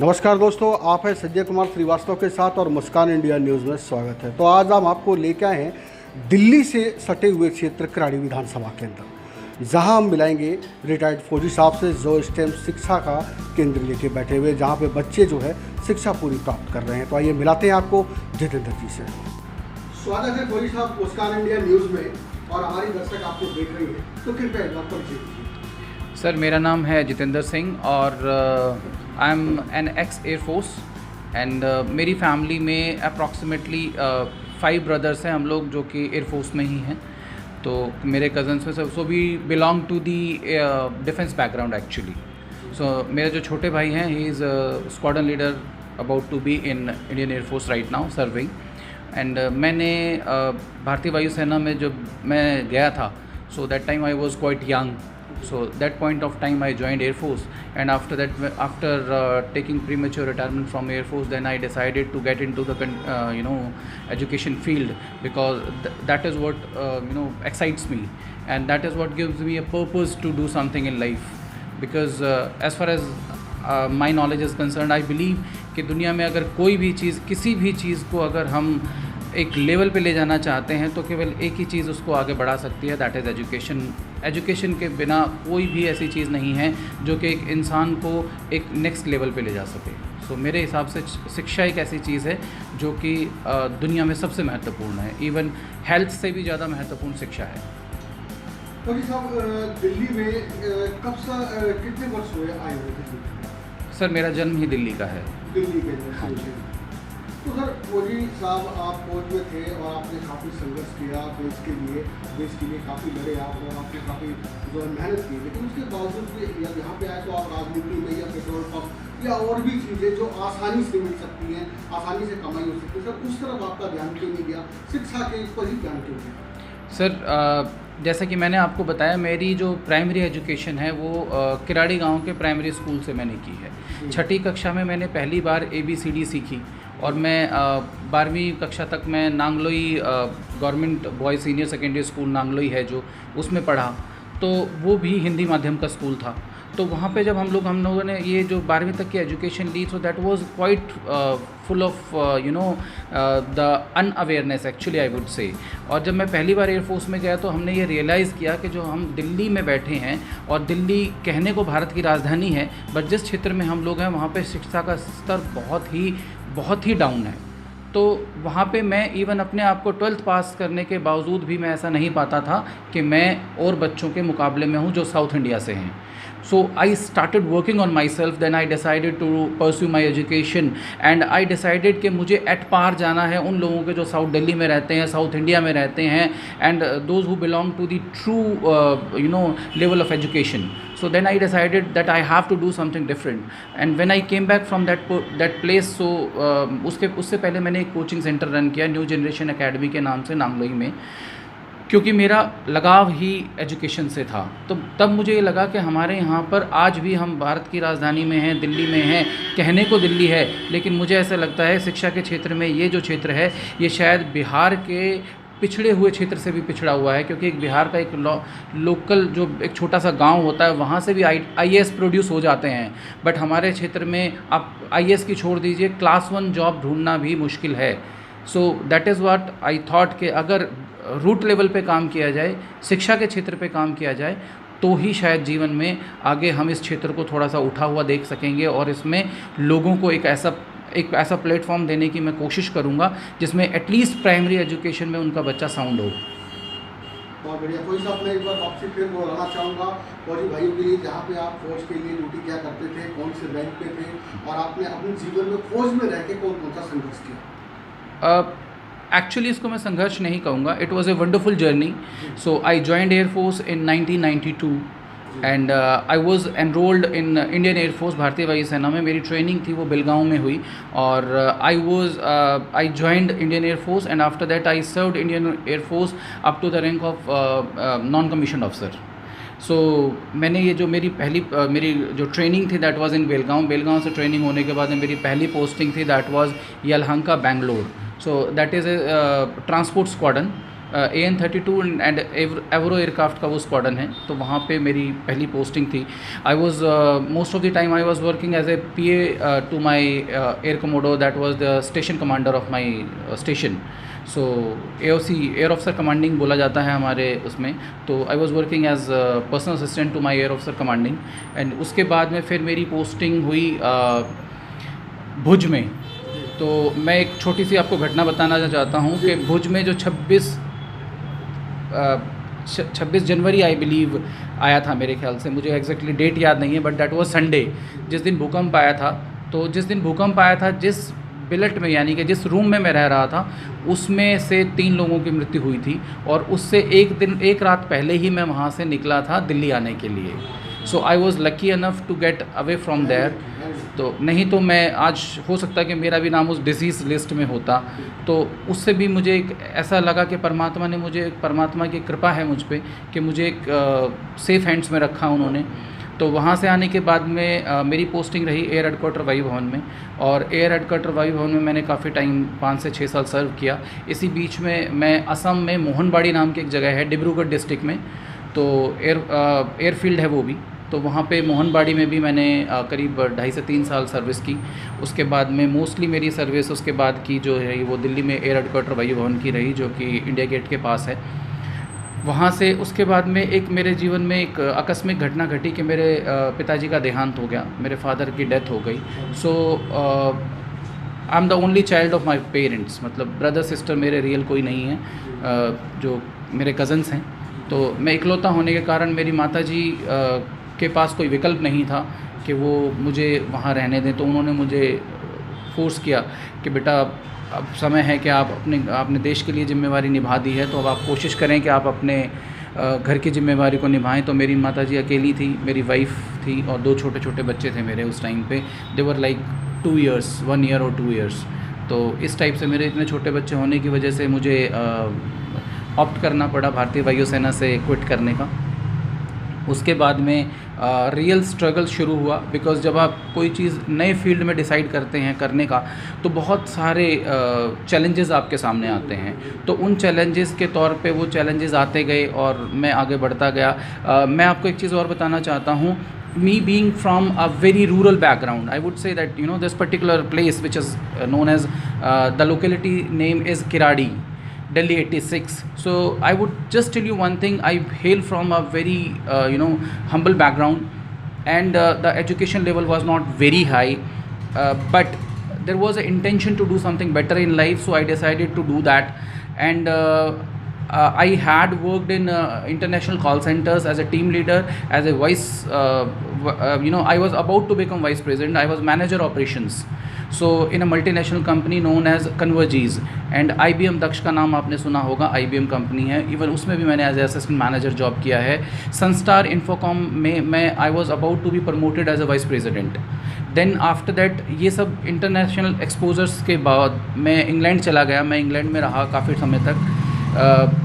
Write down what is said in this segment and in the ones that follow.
नमस्कार दोस्तों, आप हैं संजय कुमार श्रीवास्तव के साथ और मुस्कान इंडिया न्यूज़ में स्वागत है। तो आज हम आपको लेके आए हैं दिल्ली से सटे हुए क्षेत्र कराड़ी विधानसभा के अंदर, जहां हम मिलाएंगे रिटायर्ड फौजी साहब से जो स्टेम शिक्षा का केंद्र लेके बैठे हुए, जहां पे बच्चे जो है शिक्षा पूरी प्राप्त कर रहे हैं। तो आइए मिलाते हैं आपको जितेंद्र जी से। स्वागत है फौजी साहब मुस्कान इंडिया न्यूज़ में, और हमारी दर्शक आपको देख रही है, तो कृपया एक बार परिचय दीजिए। सर, मेरा नाम है जितेंद्र सिंह और I am an ex air force and मेरी फैमिली में अप्रॉक्सीमेटली 5 ब्रदर्स हैं हम लोग, जो कि एयर फोर्स में ही हैं। तो मेरे कज़न्स में so we belong to the defence background actually. So मेरे जो छोटे भाई हैं, he is squadron leader about to be in Indian air force right now serving. And मैंने भारतीय वायुसेना में जब मैं गया था, so that time I was quite young. So that point of time I joined Air Force, and after that, after taking premature retirement from Air Force, then I decided to get into the education field, because that is what excites me, and that is what gives me a purpose to do something in life. Because as far as my knowledge is concerned, I believe कि दुनिया में अगर कोई भी चीज़, किसी भी चीज़ को अगर हम एक लेवल पे ले जाना चाहते हैं तो केवल एक ही चीज़ उसको आगे बढ़ा सकती है, दैट इज़ एजुकेशन. एजुकेशन के बिना कोई भी ऐसी चीज़ नहीं है जो कि एक इंसान को एक नेक्स्ट लेवल पे ले जा सके. सो मेरे हिसाब से शिक्षा एक ऐसी चीज़ है जो कि दुनिया में सबसे महत्वपूर्ण है. इवन हेल्थ से भी ज़्यादा महत्वपूर्ण शिक्षा है. फौजी साहब, दिल्ली में कब से कितने वर्ष हुए आए हुए? सर, मेरा जन्म ही दिल्ली का है. दिल्ली के अंदर? हाँ जी. तो सर, फौजी साहब आप फौज में थे और आपने काफ़ी संघर्ष किया देश के लिए काफ़ी लड़े आप, और आपने काफ़ी जो मेहनत की, लेकिन उसके बावजूद भी यहाँ पे आए तो आप राजनीति में या पेट्रोल पंप या और भी चीज़ें जो आसानी से मिल सकती हैं, आसानी से कमाई हो सकती है, सर उस तरफ आपका ध्यान क्यों नहीं गया? शिक्षा के ऊपर ही ध्यान क्यों गया? सर, जैसा कि मैंने आपको बताया, मेरी जो प्राइमरी एजुकेशन है वो किराड़ी गांव के प्राइमरी स्कूल से मैंने की है. 6ठी कक्षा में मैंने पहली बार ABCD सीखी, और मैं 12वीं कक्षा तक मैं Nangloi government boys senior secondary school Nangloi है जो, उसमें पढ़ा. तो वो भी हिंदी माध्यम का स्कूल था. तो वहाँ पे जब हम लोगों ने ये जो 12वीं तक की एजुकेशन ली, so that was quite full of the unawareness actually, I would say. और जब मैं पहली बार एयरफोर्स में गया तो हमने ये रियलाइज़ किया कि जो हम दिल्ली में बैठे हैं, और दिल्ली कहने को भारत की राजधानी है, बट जिस क्षेत्र में हम लोग हैं वहाँ पे शिक्षा का स्तर बहुत ही डाउन है. तो वहाँ पे मैं इवन अपने आप को 12th पास करने के बावजूद भी मैं ऐसा नहीं पाता था कि मैं और बच्चों के मुकाबले में हूँ जो साउथ इंडिया से हैं. So I started working on myself. Then I decided to pursue my education, and I decided कि मुझे एट पार जाना है उन लोगों के जो साउथ दिल्ली में रहते हैं, साउथ इंडिया में रहते हैं, and those who belong to the true level of education. So then I decided that I have to do something different, and when I came back from that place, so उससे पहले मैंने एक coaching centre run किया new generation academy के नाम से नांगलोई में, क्योंकि मेरा लगाव ही एजुकेशन से था. तो तब मुझे ये लगा कि हमारे यहाँ पर आज भी हम भारत की राजधानी में हैं, दिल्ली में हैं, कहने को दिल्ली है, लेकिन मुझे ऐसा लगता है शिक्षा के क्षेत्र में ये जो क्षेत्र है ये शायद बिहार के पिछड़े हुए क्षेत्र से भी पिछड़ा हुआ है. क्योंकि एक बिहार का एक लोकल जो एक छोटा सा गांव होता है, वहाँ से भी IAS प्रोड्यूस हो जाते हैं, बट हमारे क्षेत्र में आप IAS की छोड़ दीजिए, क्लास 1 जॉब ढूंढना भी मुश्किल है. So that is what I thought कि अगर रूट लेवल पे काम किया जाए, शिक्षा के क्षेत्र पे काम किया जाए, तो ही शायद जीवन में आगे हम इस क्षेत्र को थोड़ा सा उठा हुआ देख सकेंगे, और इसमें लोगों को एक ऐसा प्लेटफॉर्म देने की मैं कोशिश करूंगा जिसमें एटलीस्ट प्राइमरी एजुकेशन में उनका बच्चा साउंड हो. बहुत बढ़िया. फौजी साहब, मैं एक बार आपसे फिर बोलना चाहूँगा फौजी भाइयों के लिए, जहाँ पे आप फौज के लिए ड्यूटी क्या करते थे, कौन से रैंक पे थे, और आपने अपने जीवन में फौज में रह के कौन सा संघर्ष किया? एक्चुअली इसको मैं संघर्ष नहीं कहूँगा. It was a wonderful journey. So I joined air force in 1992, and I was enrolled in Indian air force, भारतीय वायुसेना में. मेरी ट्रेनिंग थी वो बेलगांव में हुई, और I joined Indian air force, and after that I served Indian air force up to the rank of non commission officer. So मैंने ये जो मेरी जो ट्रेनिंग थी दैट वाज इन बेलगांव से ट्रेनिंग होने के बाद मेरी पहली पोस्टिंग थी that was Yelahanka, Bangalore. So that is a transport squadron. AN-32 and एवरो aircraft का वो स्क्वाडन है, तो वहाँ पे मेरी पहली पोस्टिंग थी। I was most of the time I was working as a PA to my air commodore, that was the station commander of my station. So AOC air officer commanding बोला जाता है हमारे उसमें। तो I was working as personal assistant to my air officer commanding. And उसके बाद में फिर मेरी पोस्टिंग हुई भुज में। तो मैं एक छोटी सी आपको घटना बताना चाहता हूँ कि भुज में जो 26 जनवरी आई बिलीव आया था मेरे ख्याल से, मुझे एग्जैक्टली डेट याद नहीं है, बट दैट वाज संडे जिस दिन भूकंप आया था। तो जिस दिन भूकंप आया था, जिस बिलट में यानी कि जिस रूम में मैं रह रहा था, उसमें से 3 लोगों की मृत्यु हुई थी। और उससे एक रात पहले ही मैं वहाँ से निकला था दिल्ली आने के लिए। So I was lucky enough to get away from there. तो नहीं तो मैं आज हो सकता कि मेरा भी नाम उस डिजीज़ लिस्ट में होता। तो उससे भी मुझे एक ऐसा लगा कि परमात्मा की कृपा है मुझ पे कि मुझे एक सेफ़ हैंड्स में रखा उन्होंने। तो वहाँ से आने के बाद में मेरी पोस्टिंग रही एयर हेडक्वार्टर वायु भवन में। और एयर हेडक्वार्टर वायु भवन में मैंने काफ़ी टाइम 5 से 6 साल सर्व किया। इसी बीच में मैं असम में मोहनबाड़ी नाम की एक जगह है डिब्रूगढ़ डिस्ट्रिक्ट में, तो एयरफील्ड है वो भी। तो वहाँ पे मोहनबाड़ी में भी मैंने करीब 2.5 से 3 साल सर्विस की। उसके बाद में मोस्टली मेरी सर्विस उसके बाद की जो है वो दिल्ली में एयर हेडक्वार्टर वायु भवन की रही, जो कि इंडिया गेट के पास है। वहाँ से उसके बाद में एक मेरे जीवन में एक आकस्मिक घटना घटी कि मेरे पिताजी का देहांत हो गया, मेरे फादर की डेथ हो गई। So I am the only child of my parents, मतलब ब्रदर सिस्टर मेरे रियल कोई नहीं है, जो मेरे कज़न्स हैं। तो मैं इकलौता होने के कारण मेरी माताजी के पास कोई विकल्प नहीं था कि वो मुझे वहाँ रहने दें। तो उन्होंने मुझे फोर्स किया कि बेटा अब समय है कि आप आपने देश के लिए ज़िम्मेवारी निभा दी है, तो अब आप कोशिश करें कि आप अपने घर की ज़िम्मेवारी को निभाएं। तो मेरी माताजी अकेली थी, मेरी वाइफ थी और 2 छोटे छोटे बच्चे थे मेरे उस टाइम पे। दे वर लाइक 2 years, 1 year और 2 years। तो इस टाइप से मेरे इतने छोटे बच्चे होने की वजह से मुझे ऑप्ट करना पड़ा भारतीय वायुसेना से क्विट करने का। उसके बाद में रियल स्ट्रगल शुरू हुआ, बिकॉज़ जब आप कोई चीज़ नए फील्ड में डिसाइड करते हैं करने का, तो बहुत सारे चैलेंजेस आपके सामने आते हैं। तो उन चैलेंजेस के तौर पे वो चैलेंजेस आते गए और मैं आगे बढ़ता गया। मैं आपको एक चीज़ और बताना चाहता हूँ। Me being from a very rural background, I would say that this particular place which is known as the locality name is Kiradi, Delhi 86. So I would just tell you one thing. I hail from a very humble background, and the education level was not very high, but there was an intention to do something better in life, so I decided to do that. And I had worked in international call centers as a team leader, as a vice, I was about to become vice president. I was manager operations, so in a multinational company known as Convergys, and IBM दक्ष का नाम आपने सुना होगा, IBM company है। Even उसमें भी मैंने as a assistant manager job किया है। सनस्टार इन्फोकॉम में मैं I was about to be promoted as a vice president. Then after that ये सब इंटरनेशनल एक्सपोजर्स के बाद मैं इंग्लैंड चला गया। मैं इंग्लैंड में रहा काफ़ी समय तक।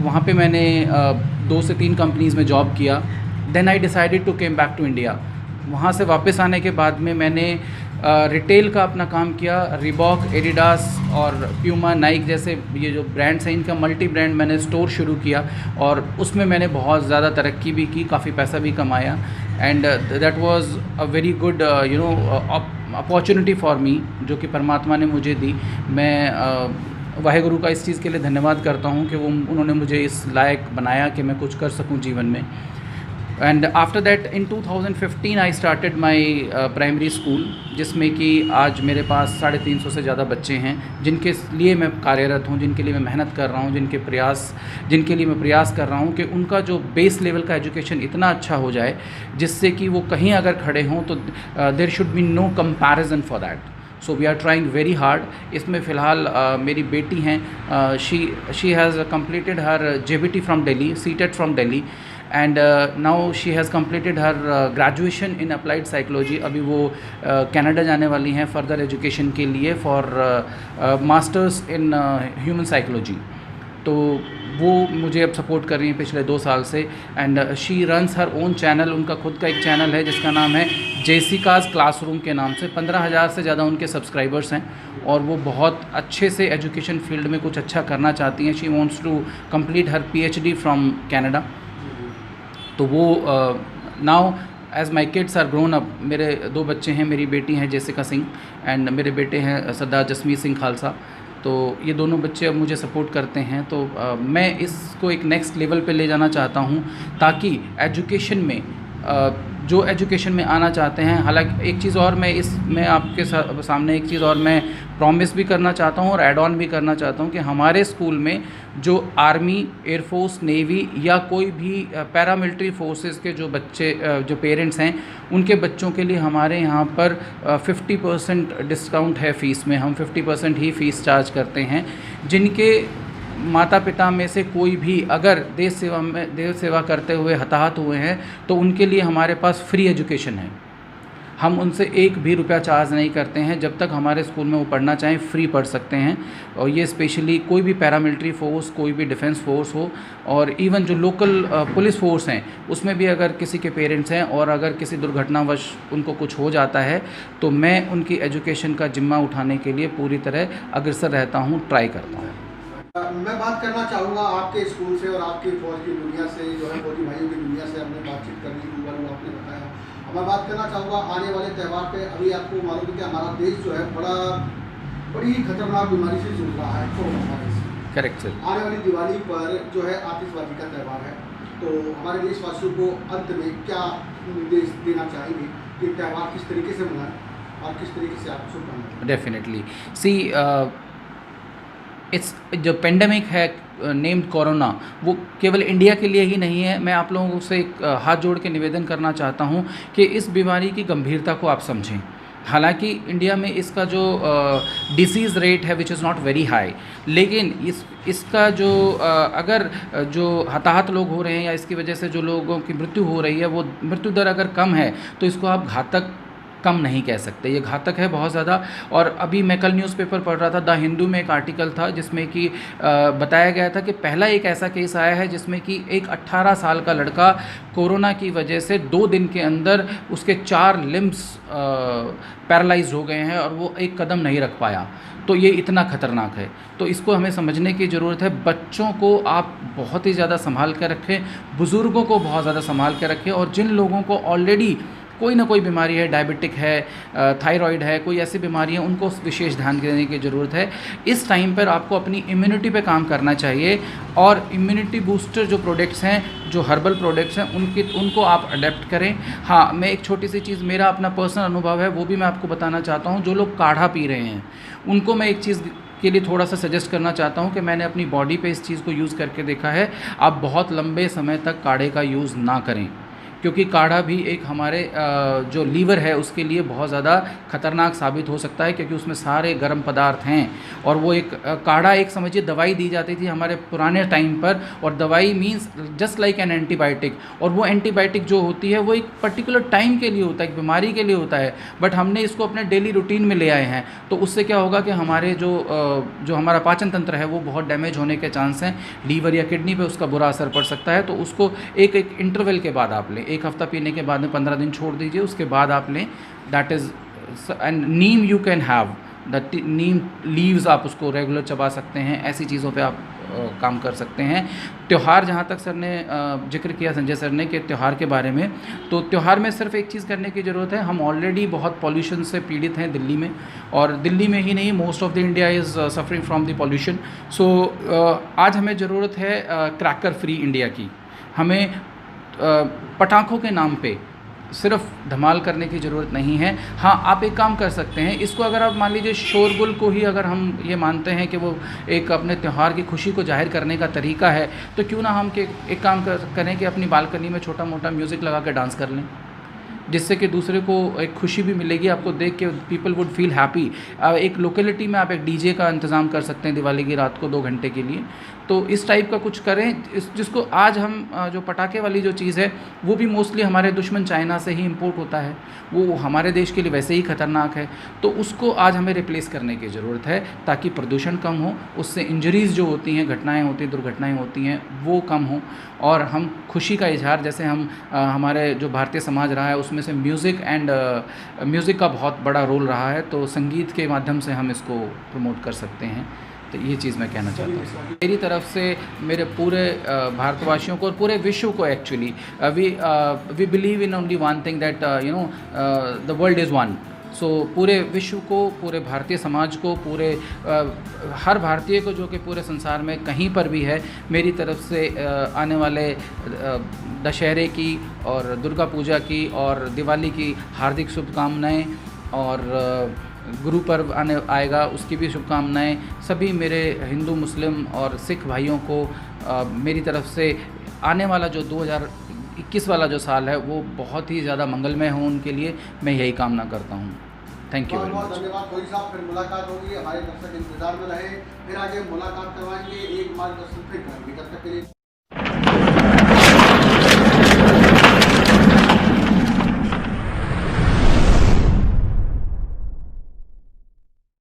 वहाँ पे मैंने 2 से 3 कंपनीज़ में जॉब किया। Then I decided to came back to India. वहाँ से वापस आने के बाद में मैंने रिटेल का अपना काम किया। रिबॉक, एडिडास और प्यूमा, नाइक जैसे ये जो ब्रांड्स हैं, इनका मल्टी ब्रांड मैंने स्टोर शुरू किया और उसमें मैंने बहुत ज़्यादा तरक्की भी की, काफ़ी पैसा भी कमाया। And that was a very good opportunity for me, जो कि परमात्मा ने मुझे दी। मैं वाहेगुरु का इस चीज़ के लिए धन्यवाद करता हूँ कि उन्होंने मुझे इस लायक बनाया कि मैं कुछ कर सकूँ जीवन में। And after that in 2015 I started my primary school, जिसमें कि आज मेरे पास 350 से ज़्यादा बच्चे हैं, जिनके लिए मैं कार्यरत हूँ, जिनके लिए मैं मेहनत कर रहा हूँ, जिनके लिए मैं प्रयास कर रहा हूँ कि उनका जो बेस लेवल का एजुकेशन इतना अच्छा हो जाए जिससे कि वो कहीं अगर खड़े हों तो there should be no comparison for that. So we are trying very hard. इसमें फ़िलहाल मेरी बेटी हैं, she has completed her JBT from Delhi, CTET from Delhi, and now she has completed her graduation in applied psychology. अभी वो Canada जाने वाली हैं फर्दर एजुकेशन के लिए for masters in human psychology. तो वो मुझे अब सपोर्ट कर रही हैं पिछले 2 साल से। And she runs her own channel, उनका खुद का एक चैनल है जिसका नाम है जेसिकाज़ क्लासरूम के नाम से। 15,000 से ज़्यादा उनके सब्सक्राइबर्स हैं और वो बहुत अच्छे से एजुकेशन फील्ड में कुछ अच्छा करना चाहती हैं। She wants to complete her PhD from Canada. तो वो now as my kids are grown up, मेरे 2 बच्चे हैं, मेरी बेटी हैं जेसिका सिंह एंड मेरे बेटे हैं सरदार जसमीत सिंह खालसा। तो ये दोनों बच्चे अब मुझे सपोर्ट करते हैं। तो मैं इसको एक नेक्स्ट लेवल पे ले जाना चाहता हूँ ताकि एजुकेशन में जो एजुकेशन में आना चाहते हैं, हालांकि एक चीज़ और मैं आपके सामने एक चीज़ और मैं प्रॉमिस भी करना चाहता हूँ और ऐड ऑन भी करना चाहता हूँ कि हमारे स्कूल में जो आर्मी, एयरफोर्स, नेवी या कोई भी पैरामिलिट्री फोर्सेस के जो बच्चे जो पेरेंट्स हैं, उनके बच्चों के लिए हमारे यहाँ पर 50% डिस्काउंट है फ़ीस में। हम 50% ही फ़ीस चार्ज करते हैं। जिनके माता पिता में से कोई भी अगर देश सेवा करते हुए हताहत हुए हैं तो उनके लिए हमारे पास फ्री एजुकेशन है। हम उनसे 1 भी रुपया चार्ज नहीं करते हैं। जब तक हमारे स्कूल में वो पढ़ना चाहें फ्री पढ़ सकते हैं। और ये स्पेशली कोई भी पैरामिलिट्री फोर्स, कोई भी डिफेंस फोर्स हो और इवन जो लोकल पुलिस फोर्स हैं उसमें भी अगर किसी के पेरेंट्स हैं और अगर किसी दुर्घटनावश उनको कुछ हो जाता है तो मैं उनकी एजुकेशन का जिम्मा उठाने के लिए पूरी तरह अग्रसर रहता हूँ, ट्राई करता हूँ। मैं बात करना चाहूँगा आपके स्कूल से और आपकी फौज की दुनिया से, जो है फौजी भाइयों की दुनिया से हमने बातचीत कर ली, आपने बताया। अब मैं बात करना चाहूँगा आने वाले त्यौहार पे। अभी आपको मालूम है कि हमारा देश जो है बड़ी ही खतरनाक बीमारी से जूझ रहा है, कोरोना वायरस। Correct sir. आने वाली दिवाली पर जो है आतिशबाजी का त्यौहार है, तो हमारे देशवासियों को अंत में क्या निर्देश देना चाहेंगे कि त्यौहार किस तरीके से मनाएं और किस तरीके से आप शुभकामनाएं? डेफिनेटली सी इट्स जो पेंडेमिक है नेम्ड कोरोना, वो केवल इंडिया के लिए ही नहीं है। मैं आप लोगों से एक हाथ जोड़ के निवेदन करना चाहता हूँ कि इस बीमारी की गंभीरता को आप समझें। हालांकि इंडिया में इसका जो डिसीज़ रेट है which is not very high, लेकिन इसका जो अगर जो हताहत लोग हो रहे हैं या इसकी वजह से जो लोगों की मृत्यु हो रही है वो मृत्यु दर अगर कम है तो इसको आप घातक कम नहीं कह सकते, ये घातक है बहुत ज़्यादा। और अभी मैं कल न्यूज़पेपर पढ़ रहा था, द हिंदू में एक आर्टिकल था जिसमें कि बताया गया था कि पहला एक ऐसा केस आया है जिसमें कि एक 18 साल का लड़का कोरोना की वजह से 2 दिन के अंदर उसके 4 लिम्स पैरालाइज हो गए हैं और वो एक कदम नहीं रख पाया। तो ये इतना ख़तरनाक है। तो इसको हमें समझने की ज़रूरत है। बच्चों को आप बहुत ही ज़्यादा संभाल कर रखें, बुज़ुर्गों को बहुत ज़्यादा संभाल कर रखें, और जिन लोगों को ऑलरेडी कोई ना कोई बीमारी है, डायबिटिक है, थायराइड है, कोई ऐसी बीमारी है, उनको उस ध्यान देने की ज़रूरत है। इस टाइम पर आपको अपनी इम्यूनिटी पे काम करना चाहिए और इम्यूनिटी बूस्टर जो प्रोडक्ट्स हैं, जो हर्बल प्रोडक्ट्स हैं, उनको आप अडेप्ट करें। हाँ, मैं एक छोटी सी चीज़, मेरा अपना पर्सनल अनुभव है वो भी मैं आपको बताना चाहता हूँ। जो लोग काढ़ा पी रहे हैं उनको मैं एक चीज़ के लिए थोड़ा सा सजेस्ट करना चाहता हूँ कि मैंने अपनी बॉडी पे इस चीज़ को यूज़ करके देखा है। आप बहुत लंबे समय तक काढ़े का यूज़ ना करें, क्योंकि काढ़ा भी एक हमारे जो लीवर है उसके लिए बहुत ज़्यादा ख़तरनाक साबित हो सकता है, क्योंकि उसमें सारे गर्म पदार्थ हैं। और वो एक काढ़ा एक समझिए दवाई दी जाती थी हमारे पुराने टाइम पर, और दवाई means just like an antibiotic. और वो एंटीबायोटिक जो होती है वो एक पर्टिकुलर टाइम के लिए होता है, एक बीमारी के लिए होता है, बट हमने इसको अपने डेली रूटीन में ले आए हैं। तो उससे क्या होगा कि हमारे जो हमारा पाचन तंत्र है वो बहुत डैमेज होने के चांस हैं। लीवर या किडनी पर उसका बुरा असर पड़ सकता है। तो उसको एक इंटरवल के बाद आप लें, 1 हफ्ता पीने के बाद में 15 दिन छोड़ दीजिए, उसके बाद आप लें। That is and Neem you can have the Neem leaves, आप उसको रेगुलर चबा सकते हैं। ऐसी चीज़ों पे आप काम कर सकते हैं। त्यौहार, जहाँ तक सर ने जिक्र किया, संजय सर ने, कि त्यौहार के बारे में, तो त्यौहार में सिर्फ एक चीज़ करने की ज़रूरत है। हम ऑलरेडी बहुत पॉल्यूशन से पीड़ित हैं दिल्ली में, और दिल्ली में ही नहीं, most of the India is suffering from the pollution. So आज हमें ज़रूरत है क्रैकर फ्री इंडिया की। हमें पटाखों के नाम पे सिर्फ धमाल करने की ज़रूरत नहीं है। हाँ, आप एक काम कर सकते हैं, इसको अगर आप मान लीजिए शोरगुल को ही अगर हम ये मानते हैं कि वो एक अपने त्यौहार की खुशी को जाहिर करने का तरीका है, तो क्यों ना हम एक काम करें कि अपनी बालकनी में छोटा मोटा म्यूज़िक लगा के डांस कर लें, जिससे कि दूसरे को एक खुशी भी मिलेगी। आपको देख के पीपल वुड फील हैप्पी। एक लोकेलिटी में आप एक डीजे का इंतज़ाम कर सकते हैं दिवाली की रात को 2 घंटे के लिए। तो इस टाइप का कुछ करें जिसको आज हम जो पटाखे वाली जो चीज़ है वो भी मोस्टली हमारे दुश्मन चाइना से ही इंपोर्ट होता है, वो हमारे देश के लिए वैसे ही ख़तरनाक है, तो उसको आज हमें रिप्लेस करने की ज़रूरत है ताकि प्रदूषण कम हो, उससे इंजरीज़ जो होती हैं, घटनाएं होती हैं, दुर्घटनाएं होती हैं, वो कम हो। और हम खुशी का इजहार, जैसे हम हमारे जो भारतीय समाज रहा है उसमें से म्यूज़िक का बहुत बड़ा रोल रहा है, तो संगीत के माध्यम से हम इसको प्रमोट कर सकते हैं। तो ये चीज़ मैं कहना चाहता हूँ मेरी तरफ से, मेरे पूरे भारतवासियों को और पूरे विश्व को। Actually we believe in only one thing that the world is one. So पूरे विश्व को, पूरे भारतीय समाज को, पूरे हर भारतीय को जो कि पूरे संसार में कहीं पर भी है, मेरी तरफ से आने वाले दशहरे की और दुर्गा पूजा की और दिवाली की हार्दिक शुभकामनाएं, और गुरु पर्व आएगा उसकी भी शुभकामनाएं। सभी मेरे हिंदू, मुस्लिम और सिख भाइयों को मेरी तरफ से आने वाला जो 2021 वाला जो साल है वो बहुत ही ज़्यादा मंगलमय हो उनके लिए, मैं यही कामना करता हूँ। थैंक यू वेरी बहुत मच। धन्यवाद खोई साहब, फिर मुलाकात होगी, हमारे दर्शक इंतजार में रहे, फिर आगे मुलाकात करवाएंगे, एक मार्गदर्शन फिर करेंगे। जब तक के लिए